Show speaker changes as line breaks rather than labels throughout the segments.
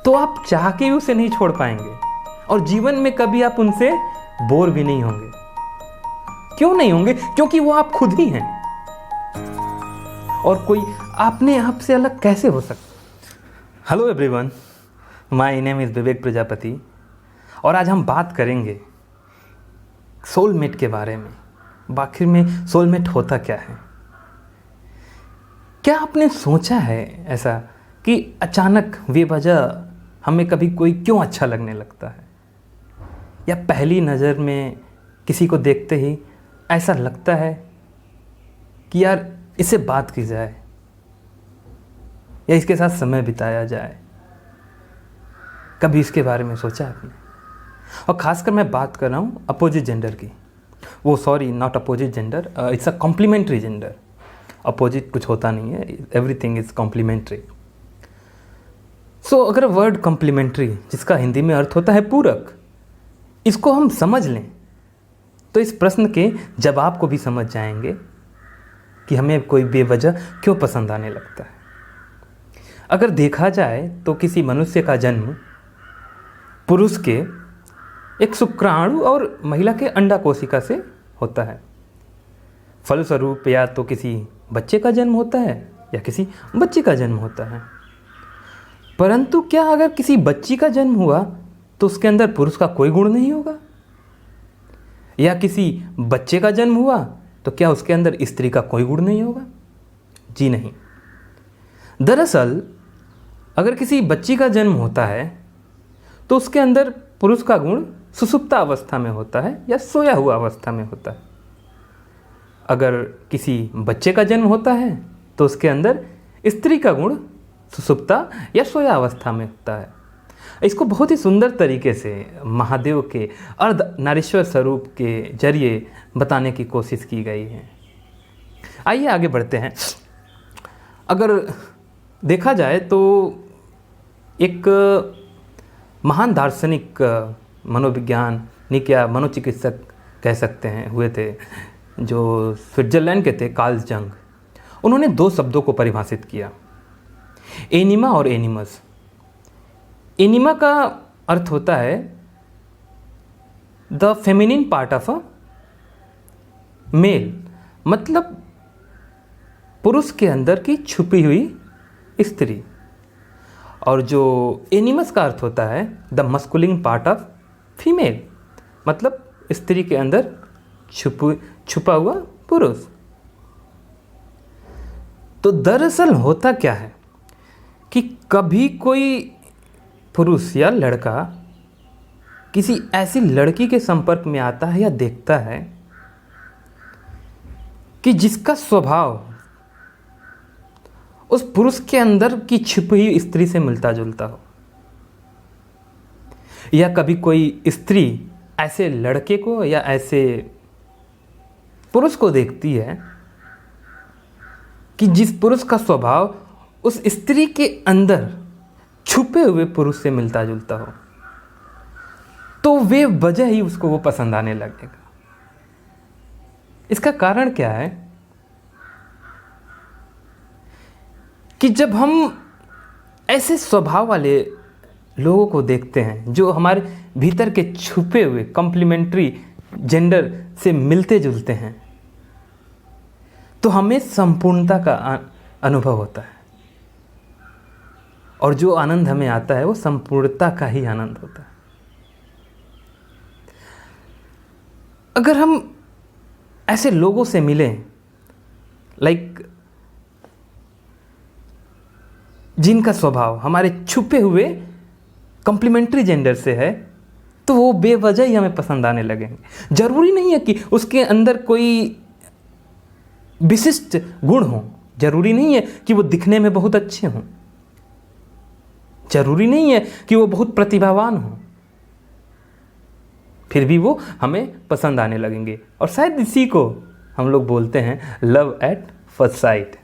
तो आप चाह के भी उसे नहीं छोड़ पाएंगे और जीवन में कभी आप उनसे बोर भी नहीं होंगे। क्यों नहीं होंगे? क्योंकि वो आप खुद ही हैं और कोई अपने आप से अलग कैसे हो सकता। Hello everyone, my name is Vivek Prajapati और आज हम बात करेंगे सोलमेट के बारे में। आखिर में सोलमेट होता क्या है? क्या आपने सोचा है ऐसा कि अचानक बेवजह हमें कभी कोई क्यों अच्छा लगने लगता है, या पहली नज़र में किसी को देखते ही ऐसा लगता है कि यार इससे बात की जाए या इसके साथ समय बिताया जाए? कभी इसके बारे में सोचा है आपने? और ख़ासकर मैं बात कर रहा हूँ अपोजिट जेंडर की। वो sorry, not opposite gender, it's a complementary gender. Opposite कुछ होता नहीं है, एवरीथिंग इज़ कॉम्प्लीमेंट्री। सो अगर वर्ड कॉम्प्लीमेंट्री, जिसका हिंदी में अर्थ होता है पूरक, इसको हम समझ लें तो इस प्रश्न के जवाब को भी समझ जाएंगे कि हमें कोई बेवजह क्यों पसंद आने लगता है। अगर देखा जाए तो किसी मनुष्य का जन्म पुरुष के एक शुक्राणु और महिला के अंडा कोशिका से होता है। फलस्वरूप या तो किसी बच्चे का जन्म होता है या किसी बच्ची का जन्म होता है। परंतु क्या अगर किसी बच्ची का जन्म हुआ तो उसके अंदर पुरुष का कोई गुण नहीं होगा? या किसी बच्चे का जन्म हुआ तो क्या उसके अंदर स्त्री का कोई गुण नहीं होगा? जी नहीं। दरअसल अगर किसी बच्ची का जन्म होता है तो उसके अंदर पुरुष का गुण सुषुप्ता अवस्था में होता है या सोया हुआ अवस्था में होता है। अगर किसी बच्चे का जन्म होता है तो उसके अंदर स्त्री का गुण सुषुप्ता या सोया अवस्था में होता है। इसको बहुत ही सुंदर तरीके से महादेव के अर्ध नारीश्वर स्वरूप के जरिए बताने की कोशिश की गई है। आइए आगे बढ़ते हैं। अगर देखा जाए तो एक महान दार्शनिक, मनोविज्ञानिक या मनोचिकित्सक कह सकते हैं, हुए थे, जो स्विट्जरलैंड के थे, कार्ल जंग। उन्होंने दो शब्दों को परिभाषित किया, एनिमा और एनिमस। एनिमा का अर्थ होता है the feminine part of a male, मतलब पुरुष के अंदर की छुपी हुई स्त्री। और जो एनिमस का अर्थ होता है the masculine part of female, मतलब स्त्री के अंदर छुपा हुआ पुरुष। तो दरअसल होता क्या है कि कभी कोई पुरुष या लड़का किसी ऐसी लड़की के संपर्क में आता है या देखता है कि जिसका स्वभाव उस पुरुष के अंदर की छिपी हुई स्त्री से मिलता जुलता हो, या कभी कोई स्त्री ऐसे लड़के को या ऐसे पुरुष को देखती है कि जिस पुरुष का स्वभाव उस स्त्री के अंदर छुपे हुए पुरुष से मिलता जुलता हो, तो वे वजह ही उसको वो पसंद आने लगेगा। इसका कारण क्या है कि जब हम ऐसे स्वभाव वाले लोगों को देखते हैं जो हमारे भीतर के छुपे हुए कॉम्प्लीमेंट्री जेंडर से मिलते जुलते हैं, तो हमें संपूर्णता का अनुभव होता है और जो आनंद हमें आता है वो संपूर्णता का ही आनंद होता है। अगर हम ऐसे लोगों से मिलें, लाइक जिनका स्वभाव हमारे छुपे हुए कॉम्प्लीमेंट्री जेंडर से है, तो वो बेवजह ही हमें पसंद आने लगेंगे। जरूरी नहीं है कि उसके अंदर कोई विशिष्ट गुण हो, जरूरी नहीं है कि वो दिखने में बहुत अच्छे हों, जरूरी नहीं है कि वो बहुत प्रतिभावान हो, फिर भी वो हमें पसंद आने लगेंगे। और शायद इसी को हम लोग बोलते हैं लव एट फर्स्ट साइट।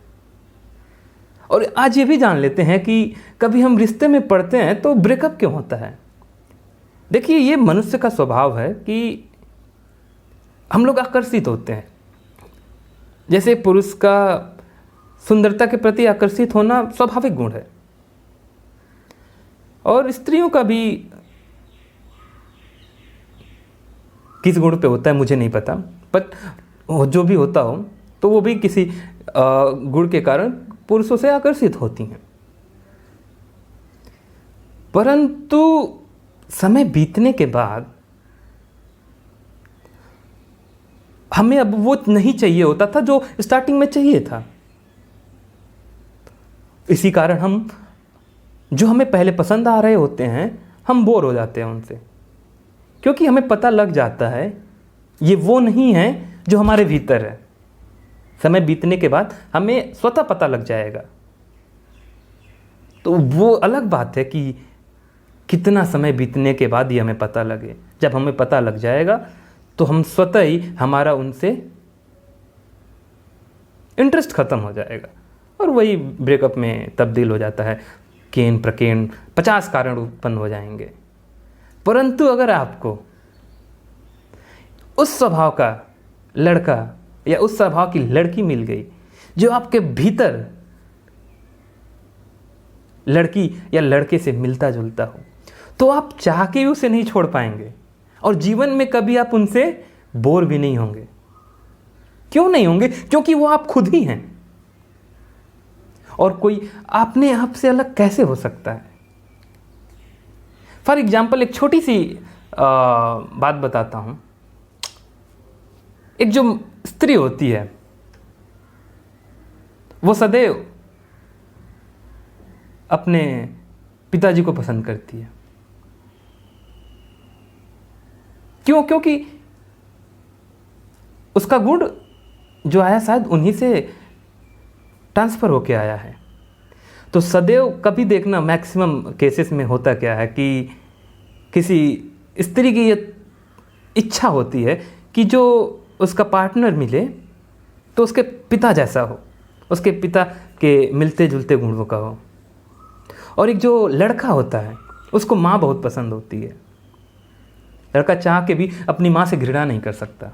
और आज ये भी जान लेते हैं कि कभी हम रिश्ते में पड़ते हैं तो ब्रेकअप क्यों होता है। देखिए, ये मनुष्य का स्वभाव है कि हम लोग आकर्षित होते हैं। जैसे पुरुष का सुंदरता के प्रति आकर्षित होना स्वाभाविक गुण है, और स्त्रियों का भी किस गुण पे होता है मुझे नहीं पता, बट जो भी होता हो तो वो भी किसी गुण के कारण पुरुषों से आकर्षित होती हैं। परंतु समय बीतने के बाद हमें अब वो नहीं चाहिए होता था जो स्टार्टिंग में चाहिए था। इसी कारण हम जो हमें पहले पसंद आ रहे होते हैं हम बोर हो जाते हैं उनसे, क्योंकि हमें पता लग जाता है ये वो नहीं है जो हमारे भीतर है। समय बीतने के बाद हमें स्वतः पता लग जाएगा। तो वो अलग बात है कि कितना समय बीतने के बाद ही हमें पता लगे। जब हमें पता लग जाएगा तो हम स्वतः ही हमारा उनसे इंटरेस्ट खत्म हो जाएगा और वही ब्रेकअप में तब्दील हो जाता है। केन प्रकेन 50 कारण उत्पन्न हो जाएंगे। परंतु अगर आपको उस स्वभाव का लड़का या उस स्वभाव की लड़की मिल गई जो आपके भीतर लड़की या लड़के से मिलता जुलता हो, तो आप चाह के भी उसे नहीं छोड़ पाएंगे और जीवन में कभी आप उनसे बोर भी नहीं होंगे। क्यों नहीं होंगे? क्योंकि वो आप खुद ही हैं और कोई अपने आप से अलग कैसे हो सकता है। फॉर एग्जाम्पल एक छोटी सी बात बताता हूं। एक जो स्त्री होती है वो सदैव अपने पिताजी को पसंद करती है। क्यों? क्योंकि उसका गुण जो आया शायद उन्हीं से ट्रांसफर होके आया है। तो सदैव कभी देखना, मैक्सिमम केसेस में होता क्या है कि किसी स्त्री की ये इच्छा होती है कि जो उसका पार्टनर मिले तो उसके पिता जैसा हो, उसके पिता के मिलते जुलते गुणों का हो। और एक जो लड़का होता है उसको माँ बहुत पसंद होती है। लड़का चाह के भी अपनी माँ से घृणा नहीं कर सकता।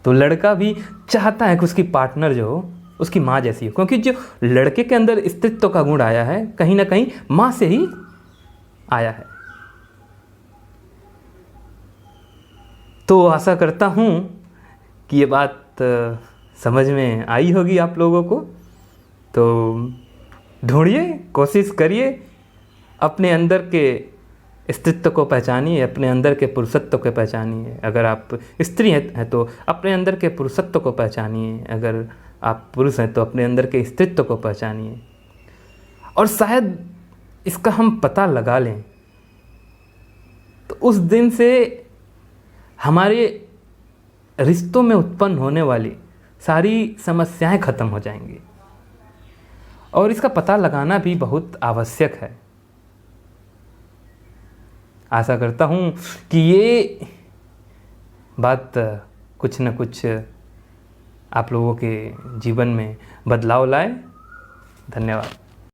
तो लड़का भी चाहता है कि उसकी पार्टनर जो हो उसकी माँ जैसी हो, क्योंकि जो लड़के के अंदर स्त्रीत्व का गुण आया है कहीं ना कहीं माँ से ही आया है। तो आशा करता हूँ कि ये बात समझ में आई होगी आप लोगों को। तो ढूंढिए, कोशिश करिए, अपने अंदर के स्त्रीत्व को पहचानिए, अपने अंदर के पुरुषत्व को पहचानिए। अगर आप स्त्री हैं तो अपने अंदर के पुरुषत्व को पहचानिए, अगर आप पुरुष हैं तो अपने अंदर के स्त्रीत्व को पहचानिए। और शायद इसका हम पता लगा लें तो उस दिन से हमारे रिश्तों में उत्पन्न होने वाली सारी समस्याएं खत्म हो जाएंगी। और इसका पता लगाना भी बहुत आवश्यक है। आशा करता हूँ कि ये बात कुछ न कुछ आप लोगों के जीवन में बदलाव लाए। धन्यवाद।